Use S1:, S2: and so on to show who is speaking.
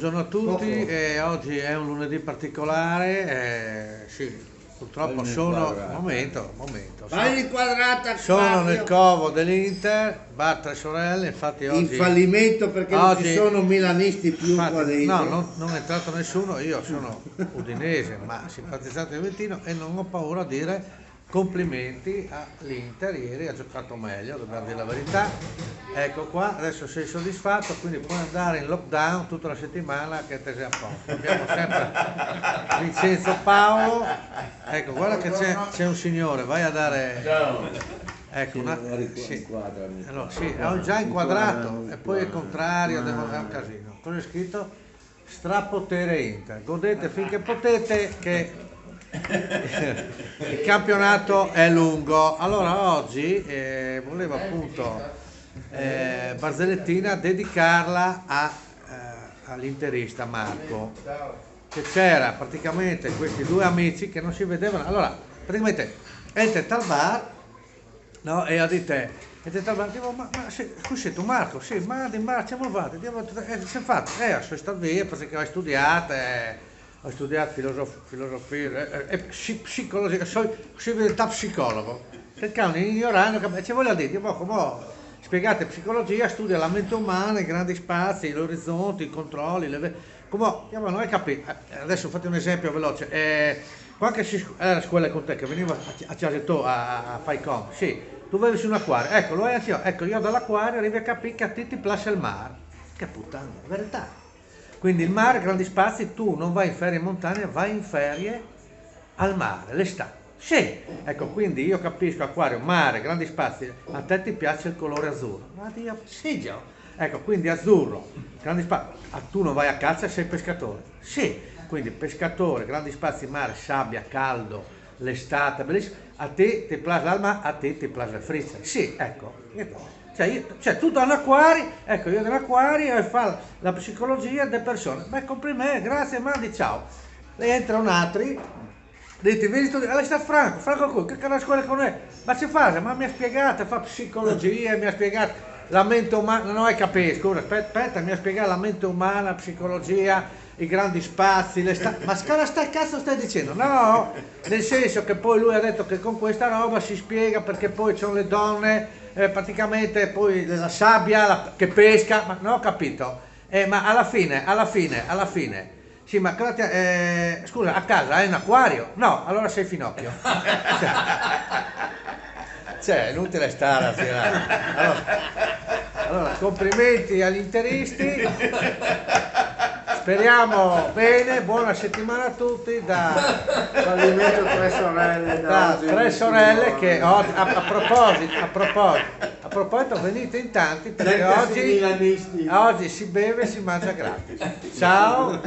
S1: buongiorno a tutti. Oggi è un lunedì particolare. Sì, purtroppo sono. Momento.
S2: Vai inquadrata,
S1: Sono nel covo dell'Inter, va Tre Sorelle, infatti
S2: in
S1: oggi.
S2: fallimento perché non ci
S1: oggi-
S2: sono milanisti più qua
S1: infatti,
S2: dentro.
S1: no, non è entrato nessuno, io sono udinese ma simpatizzante juventino e non ho paura a dire complimenti all'Inter, ieri ha giocato meglio, dobbiamo dire la verità. Ecco qua, adesso sei soddisfatto, quindi puoi andare in lockdown tutta la settimana che te sei a posto. Abbiamo sempre Vincenzo Paolo, ecco guarda che c'è un signore, vai a dare. Ecco, sì. Allora, sì, ho già inquadrato e poi il contrario, è un casino. Cosa è scritto? Strapotere Inter. Godete finché potete che il campionato è lungo. Allora oggi volevo appunto Barzellettina dedicarla all'interista Marco, che c'era praticamente questi due amici che non si vedevano. Allora, praticamente entra al bar. No, e ha detto, dico, ma scusi tu Marco, sì, ma di marcia, ma vado, si è fatto, sono stato via perché ho studiato filosofia, psicologia, sono diventato psicologo, perché un ignorante, ci voglio dire, come spiegate psicologia, studia la mente umana, i grandi spazi, gli orizzonti, i controlli, come, non hai capito, adesso fate un esempio veloce. Qualche era la scuola con te che veniva a Ciasetto a Faicom, sì, tu avevi su un acquario, ecco, lo è anch'io, ecco, io dall'acquario arrivi a capire che a te ti piace il mare, che puttana, verità. Quindi il mare, grandi spazi, tu non vai in ferie in montagna, vai in ferie al mare, l'estate. Sì, ecco, quindi io capisco acquario, mare, grandi spazi, a te ti piace il colore azzurro. Ma Dio, sì, Gio. Ecco, quindi azzurro, grandi spazi, tu non vai a caccia e sei pescatore. Sì, quindi pescatore, grandi spazi, mare, sabbia, caldo, l'estate, bellissimo. A te ti piace l'alma, a te ti piace la frizza. Sì, ecco. Cioè tu da un acquario, ecco, io dall'acquario e fa la psicologia delle persone. Beh, complimenti, grazie, mandi, ciao. Lei entra un altro, dite, vedi tu, lei sta Franco qui, che la scuola con me? Ma ci fa, ma mi ha spiegato, fa psicologia, mi ha spiegato la mente umana, non hai capito, scusa, aspetta, mi ha spiegato la mente umana, la psicologia, i grandi spazi, ma cosa cazzo stai dicendo? No, nel senso che poi lui ha detto che con questa roba si spiega perché poi ci sono le donne, praticamente poi la sabbia che pesca, ma non ho capito, ma alla fine. Sì, ma scusa, a casa hai un acquario? No, allora sei finocchio. Cioè, è inutile stare a tirare. Allora, complimenti agli interisti. Speriamo bene, buona settimana a tutti da
S2: Fallimento Tre Sorelle.
S1: Tre Sorelle che oggi, a proposito venite in tanti perché oggi si beve e si mangia gratis. Ciao.